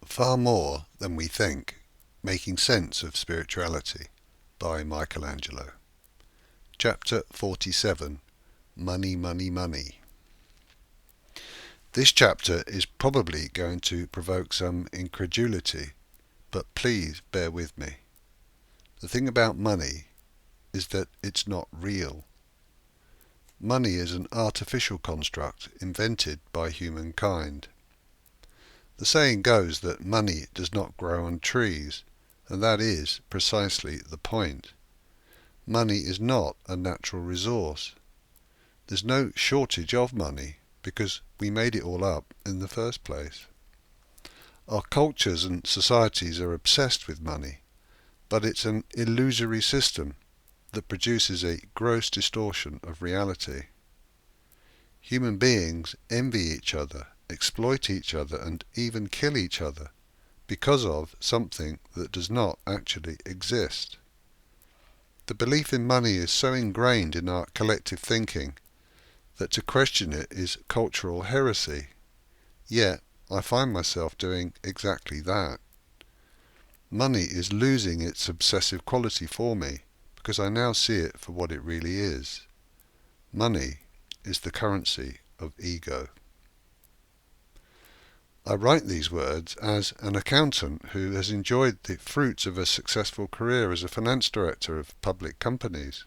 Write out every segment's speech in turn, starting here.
Far more than we think, Making Sense of Spirituality by Angelo. Chapter 47. Money, Money, Money. This chapter is probably going to provoke some incredulity, but please bear with me. The thing about money is that it's not real. Money is an artificial construct invented by humankind. The saying goes that money does not grow on trees, and that is precisely the point. Money is not a natural resource. There's no shortage of money because we made it all up in the first place. Our cultures and societies are obsessed with money, but it's an illusory system that produces a gross distortion of reality. Human beings envy each other, exploit each other, and even kill each other because of something that does not actually exist. The belief in money is so ingrained in our collective thinking that to question it is cultural heresy. Yet I find myself doing exactly that. Money is losing its obsessive quality for me because I now see it for what it really is. Money is the currency of ego. I write these words as an accountant who has enjoyed the fruits of a successful career as a finance director of public companies.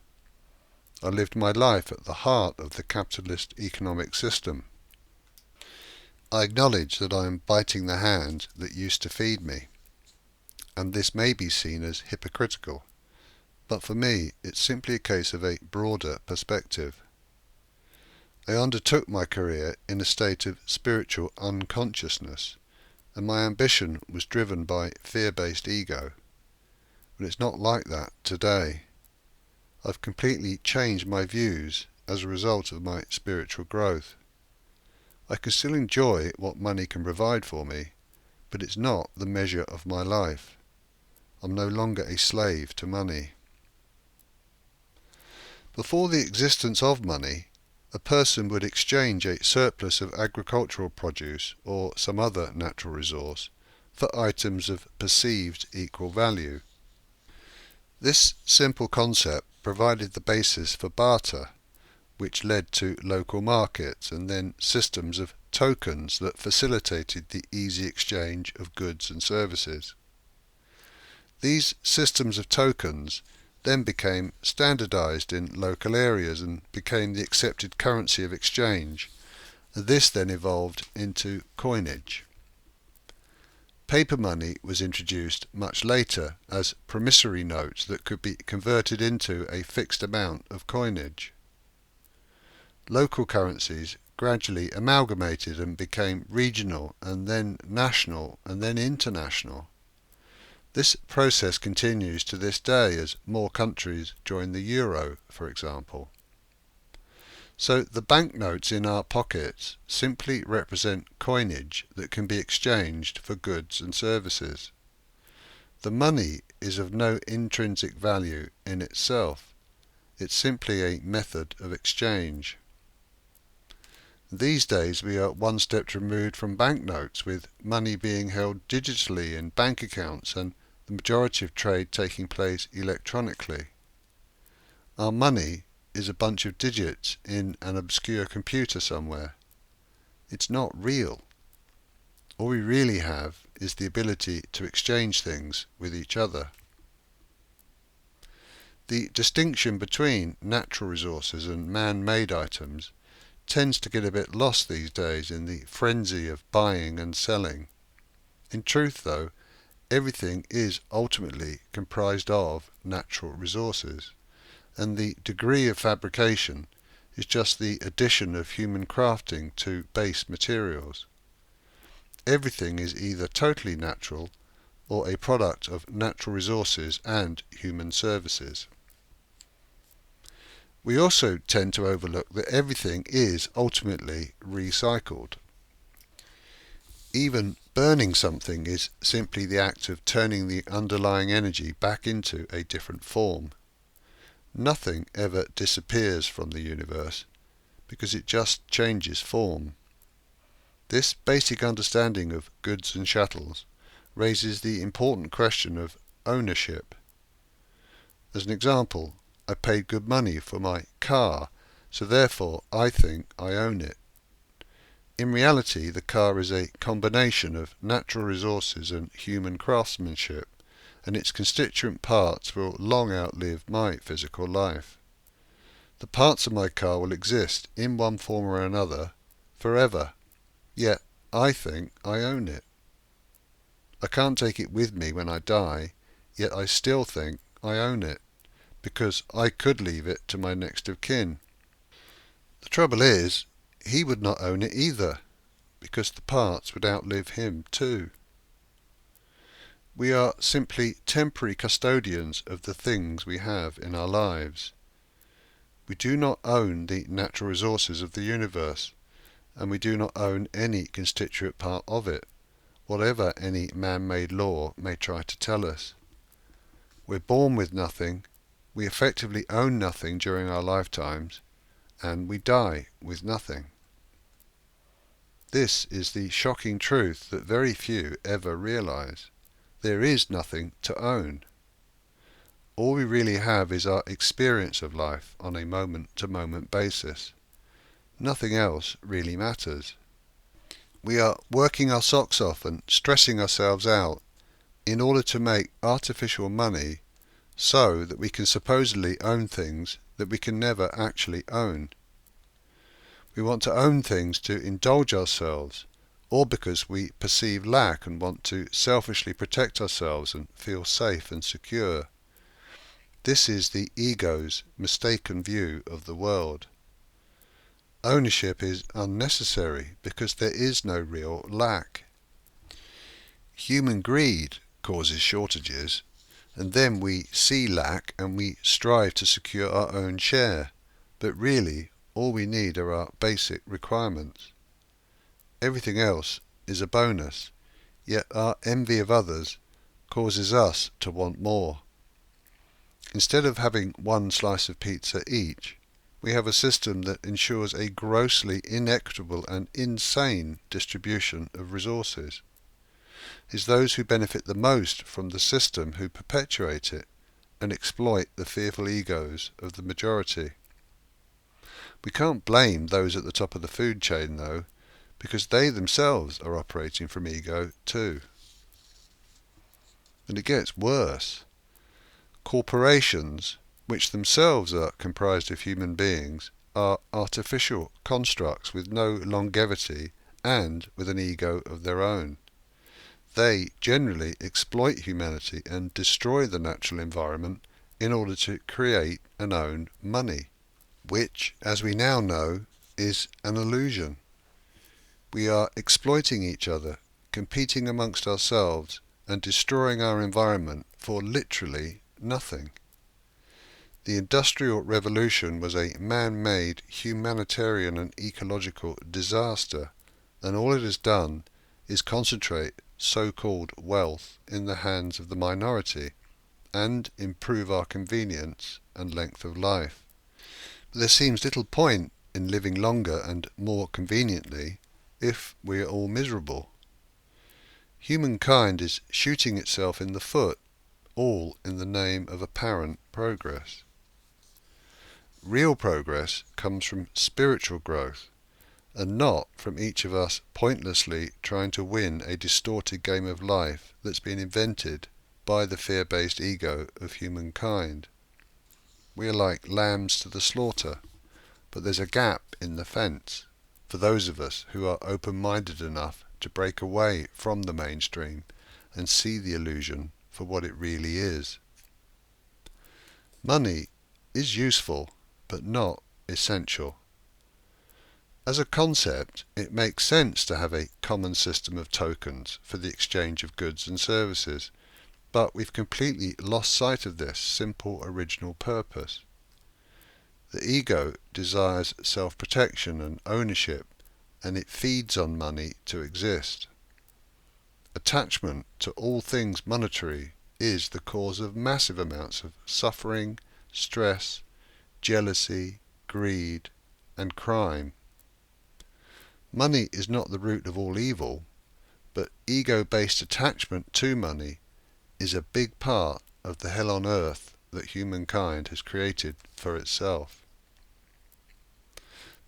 I lived my life at the heart of the capitalist economic system. I acknowledge that I am biting the hand that used to feed me, and this may be seen as hypocritical, but for me it's simply a case of a broader perspective. I undertook my career in a state of spiritual unconsciousness, and my ambition was driven by fear-based ego. But it's not like that today. I've completely changed my views as a result of my spiritual growth. I can still enjoy what money can provide for me, but it's not the measure of my life. I'm no longer a slave to money. Before the existence of money, a person would exchange a surplus of agricultural produce or some other natural resource for items of perceived equal value. This simple concept provided the basis for barter, which led to local markets and then systems of tokens that facilitated the easy exchange of goods and services. These systems of tokens then became standardized in local areas and became the accepted currency of exchange. This then evolved into coinage. Paper money was introduced much later as promissory notes that could be converted into a fixed amount of coinage. Local currencies gradually amalgamated and became regional and then national and then international. This process continues to this day as more countries join the euro, for example. So the banknotes in our pockets simply represent coinage that can be exchanged for goods and services. The money is of no intrinsic value in itself. It's simply a method of exchange. These days we are one step removed from banknotes, with money being held digitally in bank accounts and the majority of trade taking place electronically. Our money is a bunch of digits in an obscure computer somewhere. It's not real. All we really have is the ability to exchange things with each other. The distinction between natural resources and man-made items tends to get a bit lost these days in the frenzy of buying and selling. In truth, though, everything is ultimately comprised of natural resources, and the degree of fabrication is just the addition of human crafting to base materials. Everything is either totally natural or a product of natural resources and human services. We also tend to overlook that everything is ultimately recycled. Even burning something is simply the act of turning the underlying energy back into a different form. Nothing ever disappears from the universe because it just changes form. This basic understanding of goods and chattels raises the important question of ownership. As an example, I paid good money for my car, so therefore I think I own it. In reality, the car is a combination of natural resources and human craftsmanship, and its constituent parts will long outlive my physical life. The parts of my car will exist, in one form or another, forever, yet I think I own it. I can't take it with me when I die, yet I still think I own it, because I could leave it to my next of kin. The trouble is, he would not own it either, because the parts would outlive him too. We are simply temporary custodians of the things we have in our lives. We do not own the natural resources of the universe, and we do not own any constituent part of it, whatever any man-made law may try to tell us. We're born with nothing, we effectively own nothing during our lifetimes, and we die with nothing. This is the shocking truth that very few ever realize. There is nothing to own. All we really have is our experience of life on a moment-to-moment basis. Nothing else really matters. We are working our socks off and stressing ourselves out in order to make artificial money so that we can supposedly own things that we can never actually own. We want to own things to indulge ourselves, or because we perceive lack and want to selfishly protect ourselves and feel safe and secure. This is the ego's mistaken view of the world. Ownership is unnecessary because there is no real lack. Human greed causes shortages, and then we see lack and we strive to secure our own share, but really all we need are our basic requirements. Everything else is a bonus, yet our envy of others causes us to want more. Instead of having one slice of pizza each, we have a system that ensures a grossly inequitable and insane distribution of resources. It is those who benefit the most from the system who perpetuate it and exploit the fearful egos of the majority. We can't blame those at the top of the food chain, though, because they themselves are operating from ego too. And it gets worse. Corporations, which themselves are comprised of human beings, are artificial constructs with no longevity and with an ego of their own. They generally exploit humanity and destroy the natural environment in order to create and own money, which, as we now know, is an illusion. We are exploiting each other, competing amongst ourselves, and destroying our environment for literally nothing. The Industrial Revolution was a man-made humanitarian and ecological disaster, and all it has done is concentrate so-called wealth in the hands of the minority and improve our convenience and length of life. But there seems little point in living longer and more conveniently if we are all miserable. Humankind is shooting itself in the foot, all in the name of apparent progress. Real progress comes from spiritual growth, and not from each of us pointlessly trying to win a distorted game of life that's been invented by the fear-based ego of humankind. We are like lambs to the slaughter, but there's a gap in the fence for those of us who are open-minded enough to break away from the mainstream and see the illusion for what it really is. Money is useful, but not essential. As a concept, it makes sense to have a common system of tokens for the exchange of goods and services, but we've completely lost sight of this simple original purpose. The ego desires self-protection and ownership, and it feeds on money to exist. Attachment to all things monetary is the cause of massive amounts of suffering, stress, jealousy, greed, and crime. Money is not the root of all evil, But ego-based attachment to money is a big part of the hell on earth that humankind has created for itself.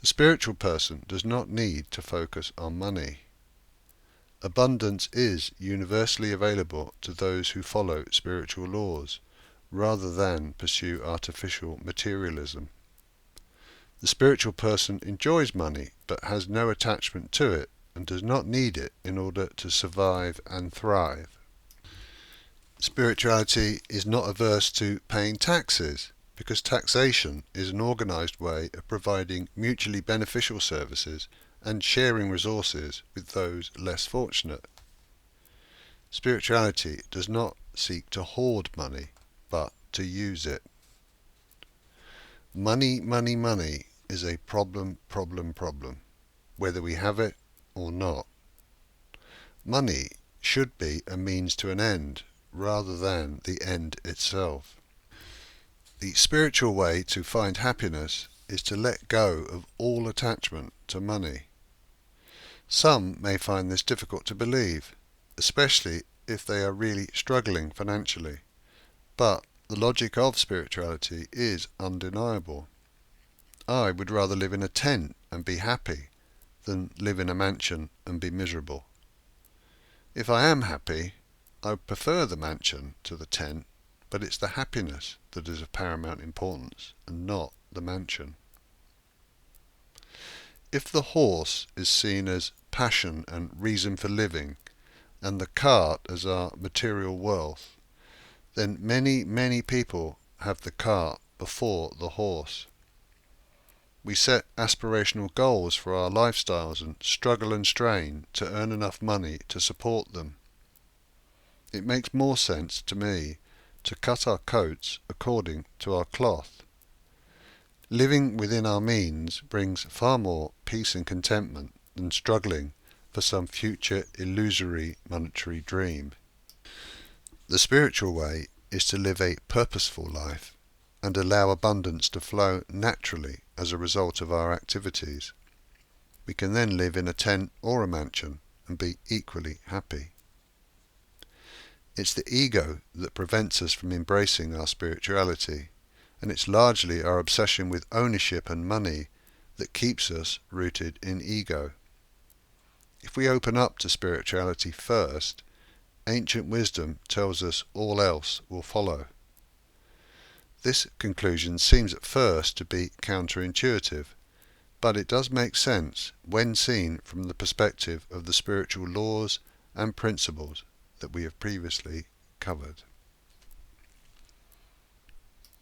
The spiritual person does not need to focus on money. Abundance is universally available to those who follow spiritual laws, rather than pursue artificial materialism. The spiritual person enjoys money, but has no attachment to it, and does not need it in order to survive and thrive. Spirituality is not averse to paying taxes, because taxation is an organised way of providing mutually beneficial services and sharing resources with those less fortunate. Spirituality does not seek to hoard money, but to use it. Money, money, money is a problem, whether we have it or not. Money should be a means to an end, rather than the end itself. The spiritual way to find happiness is to let go of all attachment to money. Some may find this difficult to believe, especially if they are really struggling financially, but the logic of spirituality is undeniable. I would rather live in a tent and be happy than live in a mansion and be miserable. If I am happy, I would prefer the mansion to the tent, but it's the happiness that is of paramount importance and not the mansion. If the horse is seen as passion and reason for living, and the cart as our material wealth, then many people have the cart before the horse. We set aspirational goals for our lifestyles and struggle and strain to earn enough money to support them. It makes more sense to me to cut our coats according to our cloth. Living within our means brings far more peace and contentment than struggling for some future illusory monetary dream. The spiritual way is to live a purposeful life and allow abundance to flow naturally as a result of our activities. We can then live in a tent or a mansion and be equally happy. It's the ego that prevents us from embracing our spirituality, and it's largely our obsession with ownership and money that keeps us rooted in ego. If we open up to spirituality first, ancient wisdom tells us all else will follow. This conclusion seems at first to be counterintuitive, but it does make sense when seen from the perspective of the spiritual laws and principles that we have previously covered.